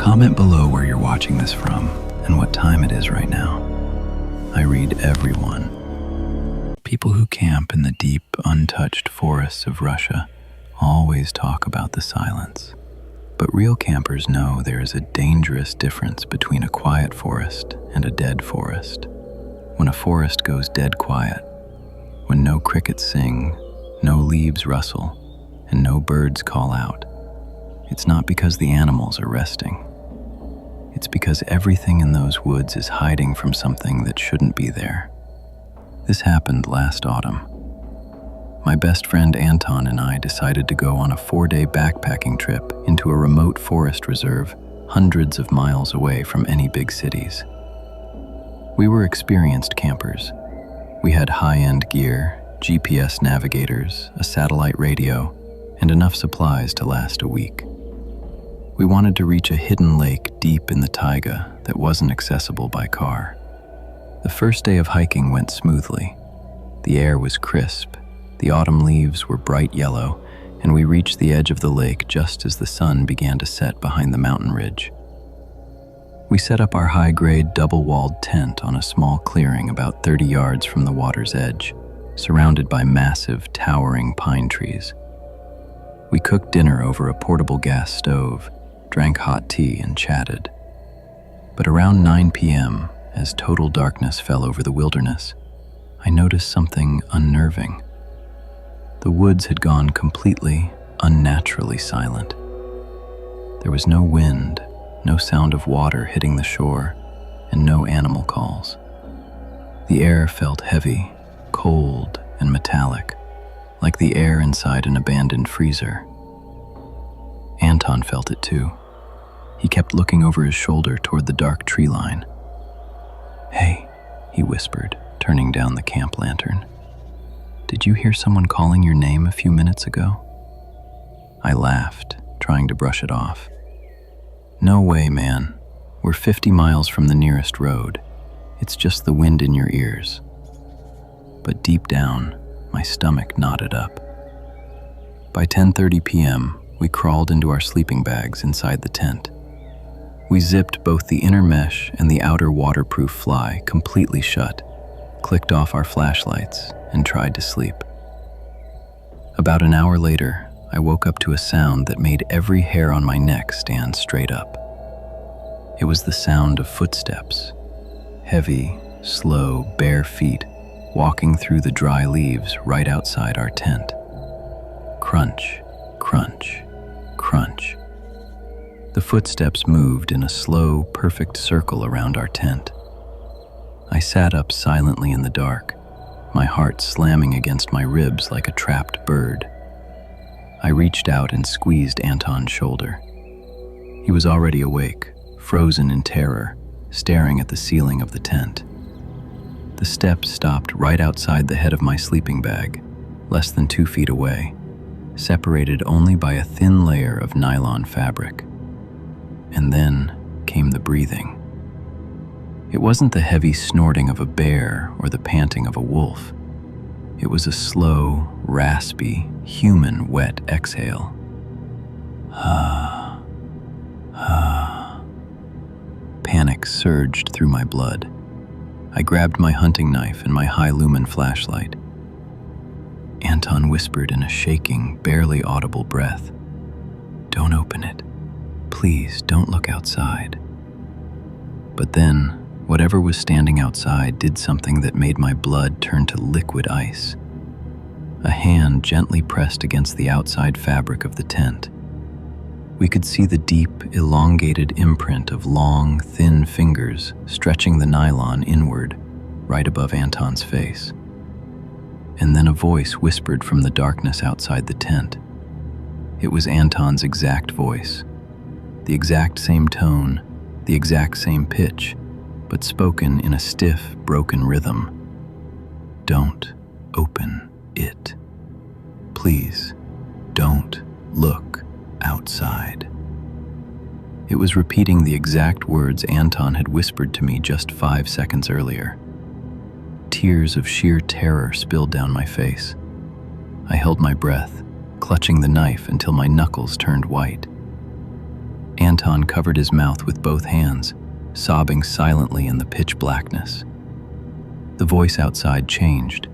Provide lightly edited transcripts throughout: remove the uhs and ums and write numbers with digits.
Comment below where you're watching this from and what time it is right now. I read everyone. People who camp in the deep, untouched forests of Russia always talk about the silence. But real campers know there is a dangerous difference between a quiet forest and a dead forest. When a forest goes dead quiet, when no crickets sing, no leaves rustle, and no birds call out, it's not because the animals are resting. It's because everything in those woods is hiding from something that shouldn't be there. This happened last autumn. My best friend Anton and I decided to go on a 4-day backpacking trip into a remote forest reserve hundreds of miles away from any big cities. We were experienced campers. We had high-end gear, GPS navigators, a satellite radio, and enough supplies to last a week. We wanted to reach a hidden lake deep in the taiga that wasn't accessible by car. The first day of hiking went smoothly. The air was crisp, the autumn leaves were bright yellow, and we reached the edge of the lake just as the sun began to set behind the mountain ridge. We set up our high-grade double-walled tent on a small clearing about 30 yards from the water's edge, surrounded by massive, towering pine trees. We cooked dinner over a portable gas stove, drank hot tea, and chatted. But around 9 p.m., as total darkness fell over the wilderness, I noticed something unnerving. The woods had gone completely, unnaturally silent. There was no wind, no sound of water hitting the shore, and no animal calls. The air felt heavy, cold, and metallic, like the air inside an abandoned freezer. Anton felt it too. He kept looking over his shoulder toward the dark tree line. "Hey," he whispered, turning down the camp lantern. "Did you hear someone calling your name a few minutes ago?" I laughed, trying to brush it off. "No way, man. We're 50 miles from the nearest road. It's just the wind in your ears." But deep down, my stomach knotted up. By 10:30 p.m., we crawled into our sleeping bags inside the tent. We zipped both the inner mesh and the outer waterproof fly completely shut, clicked off our flashlights, and tried to sleep. About an hour later, I woke up to a sound that made every hair on my neck stand straight up. It was the sound of footsteps, heavy, slow, bare feet walking through the dry leaves right outside our tent. Crunch, crunch, crunch. The footsteps moved in a slow, perfect circle around our tent. I sat up silently in the dark, my heart slamming against my ribs like a trapped bird. I reached out and squeezed Anton's shoulder. He was already awake, frozen in terror, staring at the ceiling of the tent. The steps stopped right outside the head of my sleeping bag, less than 2 feet away, separated only by a thin layer of nylon fabric. And then came the breathing. It wasn't the heavy snorting of a bear or the panting of a wolf. It was a slow, raspy, human wet exhale. Panic surged through my blood. I grabbed my hunting knife and my high-lumen flashlight. Anton whispered in a shaking, barely audible breath, "Don't open it. Please don't look outside." But then, whatever was standing outside did something that made my blood turn to liquid ice. A hand gently pressed against the outside fabric of the tent. We could see the deep, elongated imprint of long, thin fingers stretching the nylon inward, right above Anton's face. And then a voice whispered from the darkness outside the tent. It was Anton's exact voice. The exact same tone, the exact same pitch, but spoken in a stiff, broken rhythm. "Don't open it. Please, don't look outside." It was repeating the exact words Anton had whispered to me just 5 seconds earlier. Tears of sheer terror spilled down my face. I held my breath, clutching the knife until my knuckles turned white. Anton covered his mouth with both hands, sobbing silently in the pitch blackness. The voice outside changed.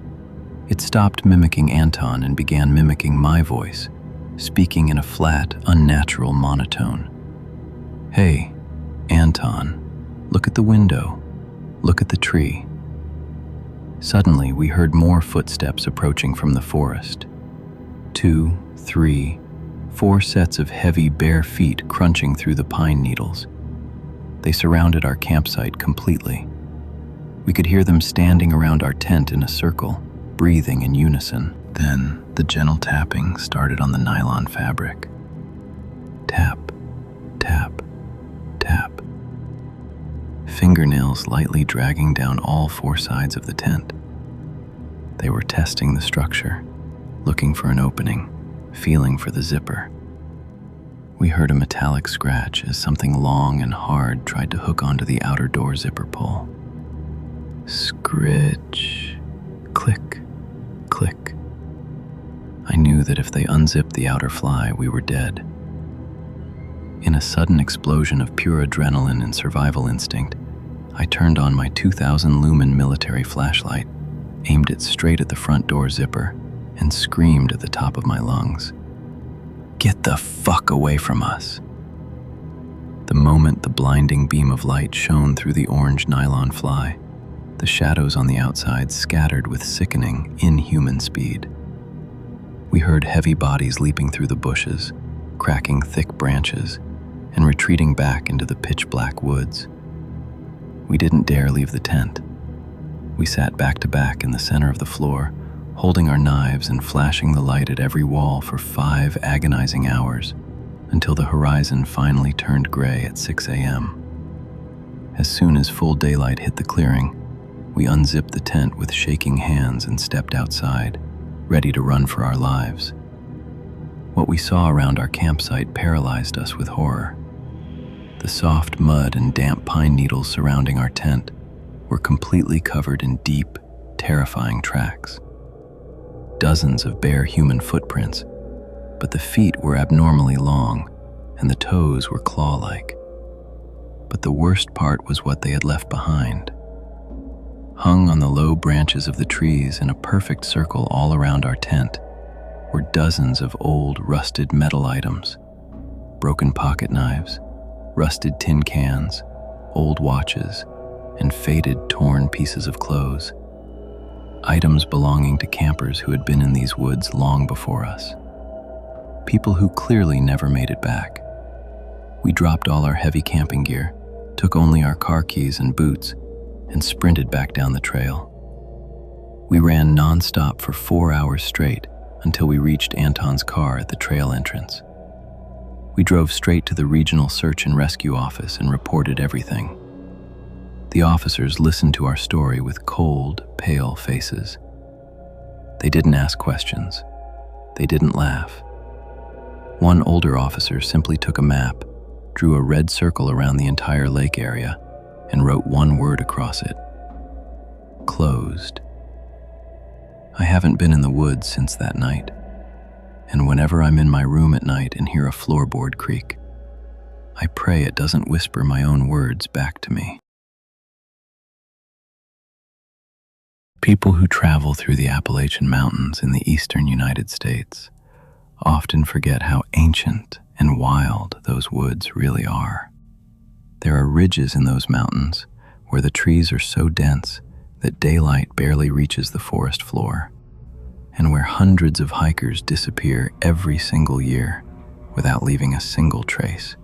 It stopped mimicking Anton and began mimicking my voice, speaking in a flat, unnatural monotone. "Hey, Anton, look at the window. Look at the tree." Suddenly, we heard more footsteps approaching from the forest. 2, 3, 4 sets of heavy, bare feet crunching through the pine needles. They surrounded our campsite completely. We could hear them standing around our tent in a circle, breathing in unison. Then, the gentle tapping started on the nylon fabric. Tap, tap, tap. Fingernails lightly dragging down all 4 sides of the tent. They were testing the structure, looking for an opening, feeling for the zipper. We heard a metallic scratch as something long and hard tried to hook onto the outer door zipper pull. Scritch, click, click. I knew that if they unzipped the outer fly, we were dead. In a sudden explosion of pure adrenaline and survival instinct, I turned on my 2,000 lumen military flashlight, aimed it straight at the front door zipper, and screamed at the top of my lungs, "Get the fuck away from us!" The moment the blinding beam of light shone through the orange nylon fly, the shadows on the outside scattered with sickening, inhuman speed. We heard heavy bodies leaping through the bushes, cracking thick branches, and retreating back into the pitch-black woods. We didn't dare leave the tent. We sat back to back in the center of the floor, holding our knives and flashing the light at every wall for 5 agonizing hours, until the horizon finally turned gray at 6 a.m. As soon as full daylight hit the clearing, we unzipped the tent with shaking hands and stepped outside, ready to run for our lives. What we saw around our campsite paralyzed us with horror. The soft mud and damp pine needles surrounding our tent were completely covered in deep, terrifying tracks. Dozens of bare human footprints, but the feet were abnormally long and the toes were claw-like. But the worst part was what they had left behind. Hung on the low branches of the trees in a perfect circle all around our tent were dozens of old, rusted metal items, broken pocket knives, rusted tin cans, old watches, and faded, torn pieces of clothes. Items belonging to campers who had been in these woods long before us. People who clearly never made it back. We dropped all our heavy camping gear, took only our car keys and boots, and sprinted back down the trail. We ran non-stop for 4 hours straight until we reached Anton's car at the trail entrance. We drove straight to the regional search and rescue office and reported everything. The officers listened to our story with cold, pale faces. They didn't ask questions. They didn't laugh. One older officer simply took a map, drew a red circle around the entire lake area, and wrote one word across it: closed. I haven't been in the woods since that night, and whenever I'm in my room at night and hear a floorboard creak, I pray it doesn't whisper my own words back to me. People who travel through the Appalachian Mountains in the eastern United States often forget how ancient and wild those woods really are. There are ridges in those mountains where the trees are so dense that daylight barely reaches the forest floor, and where hundreds of hikers disappear every single year without leaving a single trace.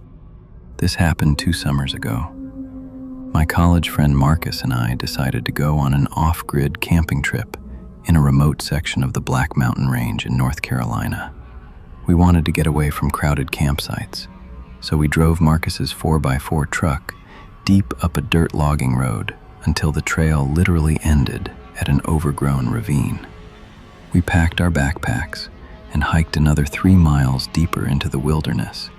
This happened 2 summers ago. My college friend Marcus and I decided to go on an off-grid camping trip in a remote section of the Black Mountain Range in North Carolina. We wanted to get away from crowded campsites, so we drove Marcus's 4x4 truck deep up a dirt logging road until the trail literally ended at an overgrown ravine. We packed our backpacks and hiked another 3 miles deeper into the wilderness,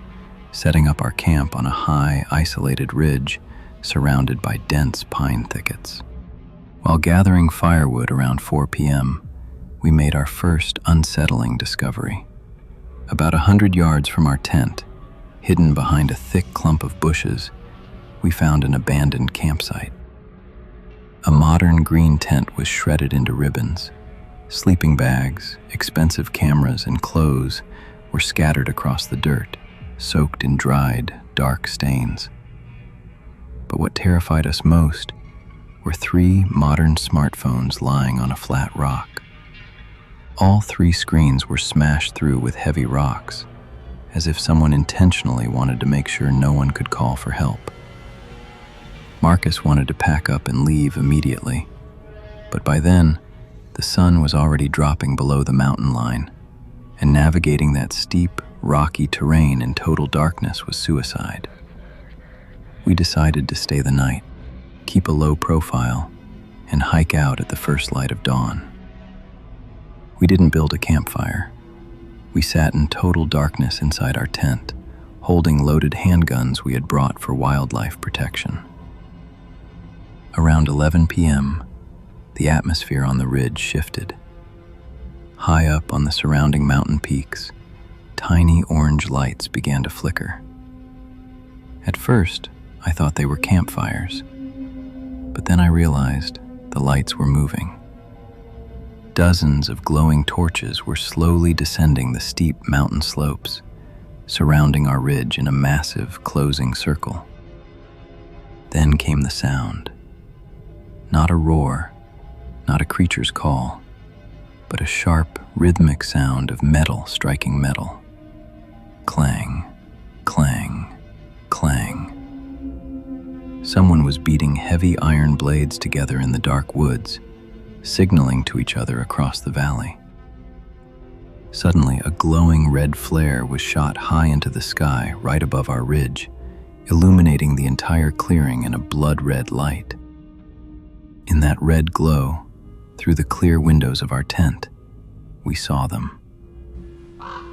setting up our camp on a high, isolated ridge surrounded by dense pine thickets. While gathering firewood around 4 p.m., we made our first unsettling discovery. About 100 yards from our tent, Hidden behind a thick clump of bushes, we found an abandoned campsite. A modern green tent was shredded into ribbons. Sleeping bags, expensive cameras, and clothes were scattered across the dirt, soaked in dried, dark stains. But what terrified us most were 3 modern smartphones lying on a flat rock. All 3 screens were smashed through with heavy rocks, as if someone intentionally wanted to make sure no one could call for help. Marcus wanted to pack up and leave immediately, but by then, the sun was already dropping below the mountain line, and navigating that steep, rocky terrain in total darkness was suicide. We decided to stay the night, keep a low profile, and hike out at the first light of dawn. We didn't build a campfire. We sat in total darkness inside our tent, holding loaded handguns we had brought for wildlife protection. Around 11 p.m., the atmosphere on the ridge shifted. High up on the surrounding mountain peaks, tiny orange lights began to flicker. At first, I thought they were campfires, but then I realized the lights were moving. Dozens of glowing torches were slowly descending the steep mountain slopes, surrounding our ridge in a massive, closing circle. Then came the sound. Not a roar, not a creature's call, but a sharp, rhythmic sound of metal striking metal. Clang, clang, clang. Someone was beating heavy iron blades together in the dark woods, signaling to each other across the valley. Suddenly, a glowing red flare was shot high into the sky right above our ridge, illuminating the entire clearing in a blood-red light. In that red glow, through the clear windows of our tent, we saw them.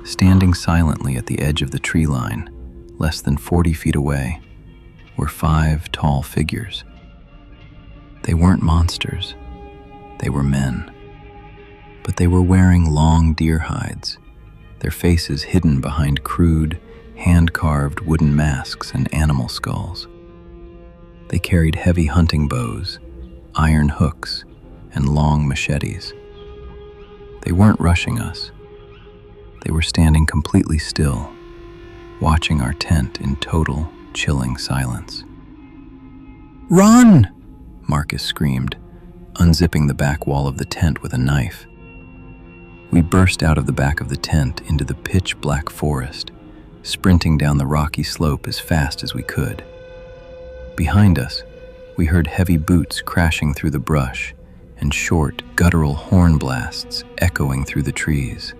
Standing silently at the edge of the tree line, less than 40 feet away, were 5 tall figures. They weren't monsters. They were men. But they were wearing long deer hides, their faces hidden behind crude, hand-carved wooden masks and animal skulls. They carried heavy hunting bows, iron hooks, and long machetes. They weren't rushing us. They were standing completely still, watching our tent in total, chilling silence. "Run!" Marcus screamed, unzipping the back wall of the tent with a knife. We burst out of the back of the tent into the pitch-black forest, sprinting down the rocky slope as fast as we could. Behind us, we heard heavy boots crashing through the brush and short, guttural horn blasts echoing through the trees.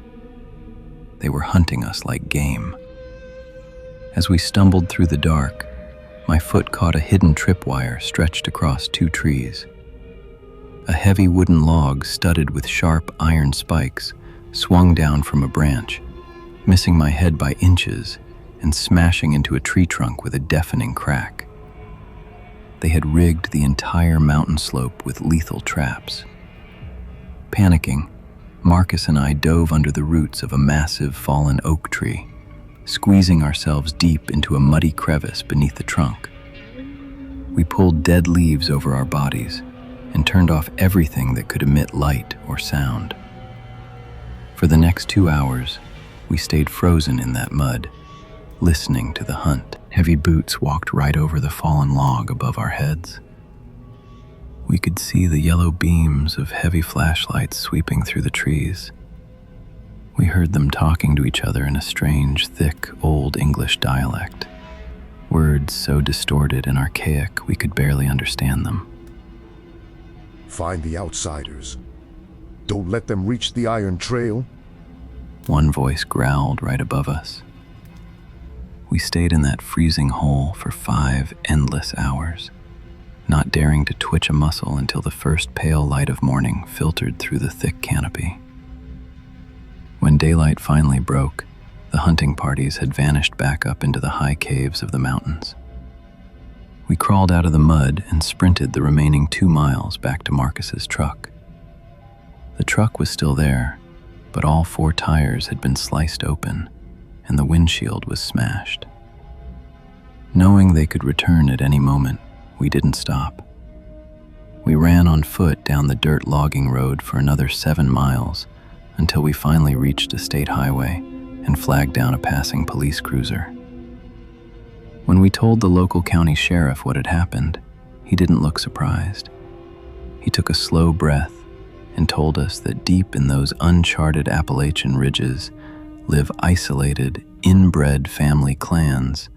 They were hunting us like game. As we stumbled through the dark, my foot caught a hidden tripwire stretched across 2 trees. A heavy wooden log studded with sharp iron spikes swung down from a branch, missing my head by inches and smashing into a tree trunk with a deafening crack. They had rigged the entire mountain slope with lethal traps. Panicking, Marcus and I dove under the roots of a massive fallen oak tree, squeezing ourselves deep into a muddy crevice beneath the trunk. We pulled dead leaves over our bodies and turned off everything that could emit light or sound. For the next 2 hours, we stayed frozen in that mud, listening to the hunt. Heavy boots walked right over the fallen log above our heads. We could see the yellow beams of heavy flashlights sweeping through the trees. We heard them talking to each other in a strange, thick, Old English dialect. Words so distorted and archaic we could barely understand them. "Find the outsiders. Don't let them reach the iron trail." One voice growled right above us. We stayed in that freezing hole for 5 endless hours, not daring to twitch a muscle until the first pale light of morning filtered through the thick canopy. When daylight finally broke, the hunting parties had vanished back up into the high caves of the mountains. We crawled out of the mud and sprinted the remaining 2 miles back to Marcus's truck. The truck was still there, but all 4 tires had been sliced open, and the windshield was smashed. Knowing they could return at any moment, we didn't stop. We ran on foot down the dirt logging road for another 7 miles until we finally reached a state highway and flagged down a passing police cruiser. When we told the local county sheriff what had happened, he didn't look surprised. He took a slow breath and told us that deep in those uncharted Appalachian ridges live isolated, inbred family clans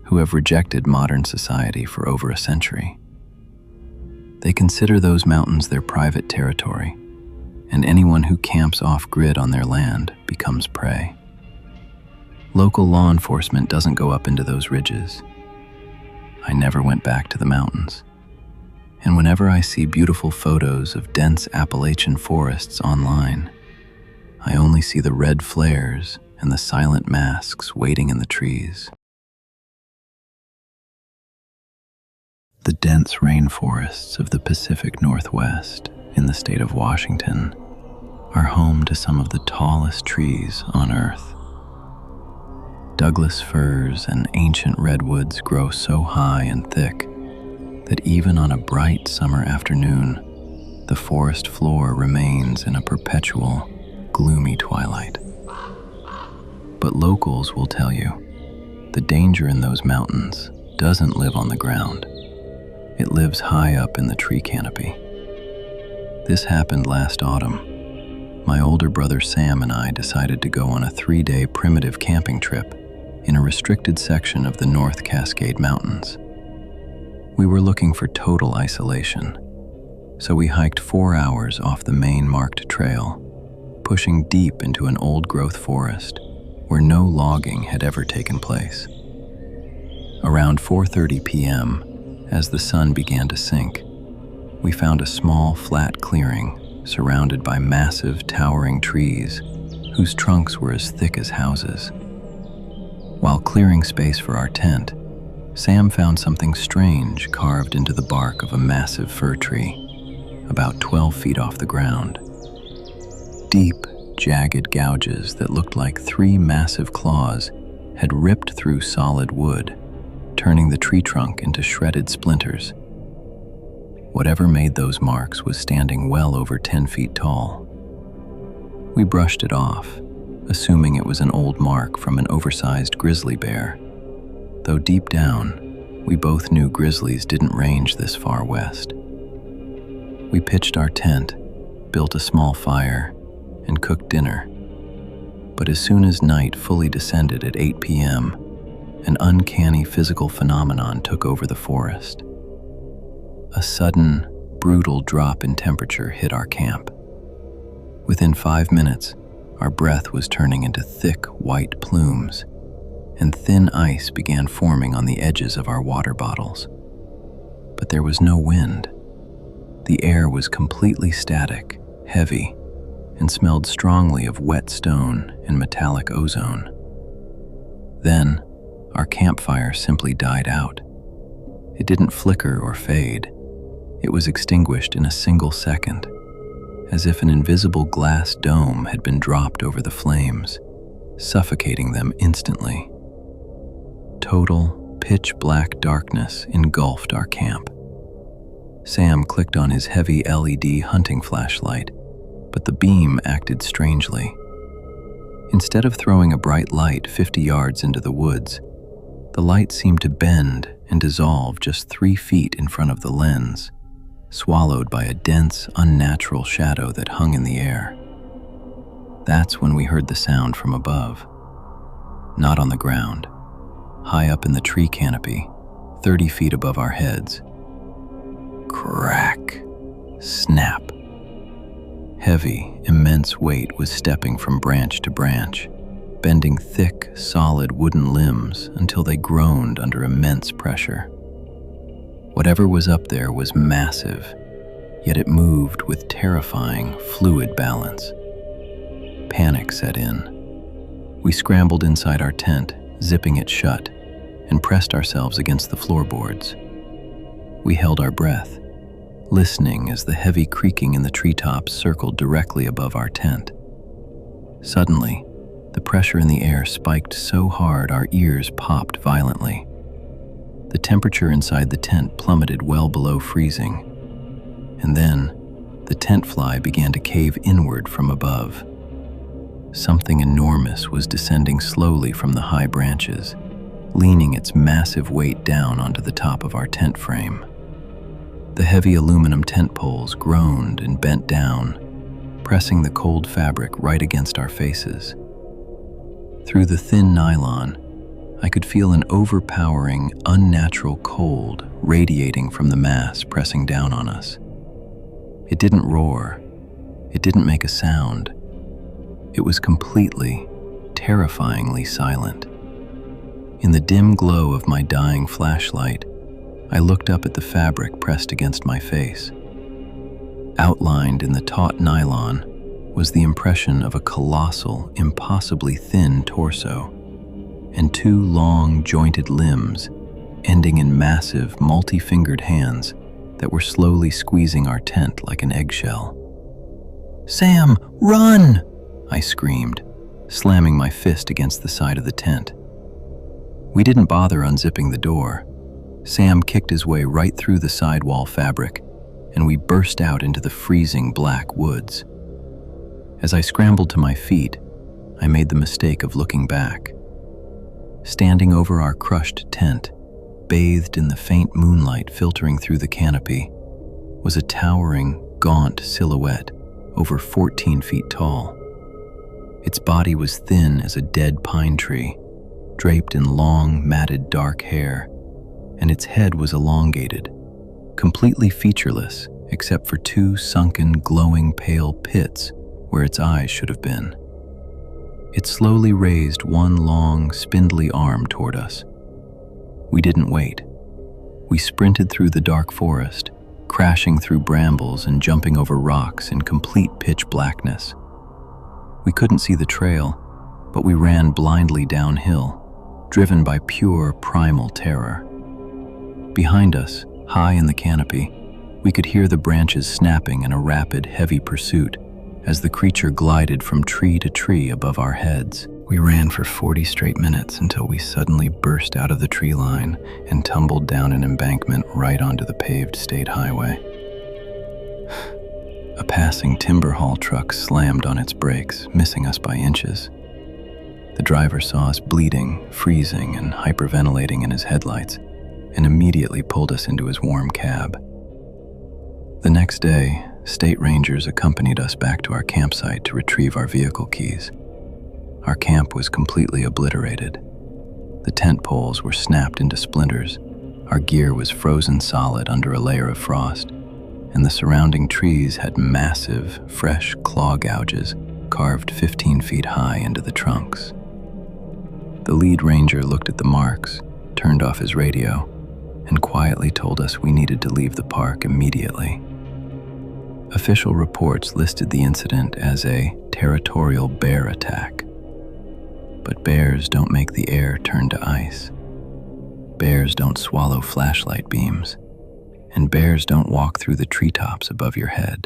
who have rejected modern society for over a century. They consider those mountains their private territory, and anyone who camps off-grid on their land becomes prey. Local law enforcement doesn't go up into those ridges. I never went back to the mountains. And whenever I see beautiful photos of dense Appalachian forests online, I only see the red flares and the silent masks waiting in the trees. The dense rainforests of the Pacific Northwest in the state of Washington are home to some of the tallest trees on Earth. Douglas firs and ancient redwoods grow so high and thick that even on a bright summer afternoon, the forest floor remains in a perpetual, gloomy twilight. But locals will tell you, the danger in those mountains doesn't live on the ground. It lives high up in the tree canopy. This happened last autumn. My older brother Sam and I decided to go on a 3-day primitive camping trip in a restricted section of the North Cascade Mountains. We were looking for total isolation, so we hiked 4 hours off the main marked trail, pushing deep into an old-growth forest where no logging had ever taken place. Around 4:30 p.m., as the sun began to sink, we found a small, flat clearing surrounded by massive, towering trees whose trunks were as thick as houses. While clearing space for our tent, Sam found something strange carved into the bark of a massive fir tree, about 12 feet off the ground. Deep, jagged gouges that looked like 3 massive claws had ripped through solid wood, turning the tree trunk into shredded splinters. Whatever made those marks was standing well over 10 feet tall. We brushed it off, assuming it was an old mark from an oversized grizzly bear, though deep down, we both knew grizzlies didn't range this far west. We pitched our tent, built a small fire, and cooked dinner. But as soon as night fully descended at 8 p.m., an uncanny physical phenomenon took over the forest. A sudden, brutal drop in temperature hit our camp. Within 5 minutes, our breath was turning into thick, white plumes, and thin ice began forming on the edges of our water bottles. But there was no wind. The air was completely static, heavy, and smelled strongly of wet stone and metallic ozone. Then, our campfire simply died out. It didn't flicker or fade. It was extinguished in a single second, as if an invisible glass dome had been dropped over the flames, suffocating them instantly. Total, pitch-black darkness engulfed our camp. Sam clicked on his heavy LED hunting flashlight, but the beam acted strangely. Instead of throwing a bright light 50 yards into the woods, the light seemed to bend and dissolve just 3 feet in front of the lens, swallowed by a dense, unnatural shadow that hung in the air. That's when we heard the sound from above. Not on the ground, high up in the tree canopy, 30 feet above our heads. Crack! Snap! Heavy, immense weight was stepping from branch to branch, bending thick, solid wooden limbs until they groaned under immense pressure. Whatever was up there was massive, yet it moved with terrifying, fluid balance. Panic set in. We scrambled inside our tent, zipping it shut, and pressed ourselves against the floorboards. We held our breath, listening as the heavy creaking in the treetops circled directly above our tent. Suddenly, the pressure in the air spiked so hard our ears popped violently. The temperature inside the tent plummeted well below freezing, and then the tent fly began to cave inward from above. Something enormous was descending slowly from the high branches, leaning its massive weight down onto the top of our tent frame. The heavy aluminum tent poles groaned and bent down, pressing the cold fabric right against our faces. Through the thin nylon, I could feel an overpowering, unnatural cold radiating from the mass pressing down on us. It didn't roar. It didn't make a sound. It was completely, terrifyingly silent. In the dim glow of my dying flashlight, I looked up at the fabric pressed against my face. Outlined in the taut nylon was the impression of a colossal, impossibly thin torso, and two long, jointed limbs ending in massive, multi-fingered hands that were slowly squeezing our tent like an eggshell. "Sam, run!" I screamed, slamming my fist against the side of the tent. We didn't bother unzipping the door. Sam kicked his way right through the sidewall fabric, and we burst out into the freezing black woods. As I scrambled to my feet, I made the mistake of looking back. Standing over our crushed tent, bathed in the faint moonlight filtering through the canopy, was a towering, gaunt silhouette over 14 feet tall. Its body was thin as a dead pine tree, draped in long, matted dark hair, and its head was elongated, completely featureless except for two sunken, glowing pale pits where its eyes should have been. It slowly raised one long, spindly arm toward us. We didn't wait. We sprinted through the dark forest, crashing through brambles and jumping over rocks in complete pitch blackness. We couldn't see the trail, but we ran blindly downhill, driven by pure, primal terror. Behind us, high in the canopy, we could hear the branches snapping in a rapid, heavy pursuit as the creature glided from tree to tree above our heads. We ran for 40 straight minutes until we suddenly burst out of the tree line and tumbled down an embankment right onto the paved state highway. A passing timber haul truck slammed on its brakes, missing us by inches. The driver saw us bleeding, freezing, and hyperventilating in his headlights, and immediately pulled us into his warm cab. The next day, state rangers accompanied us back to our campsite to retrieve our vehicle keys. Our camp was completely obliterated. The tent poles were snapped into splinters, our gear was frozen solid under a layer of frost, and the surrounding trees had massive, fresh claw gouges carved 15 feet high into the trunks. The lead ranger looked at the marks, turned off his radio, and quietly told us we needed to leave the park immediately. Official reports listed the incident as a territorial bear attack. But bears don't make the air turn to ice. Bears don't swallow flashlight beams. And bears don't walk through the treetops above your head.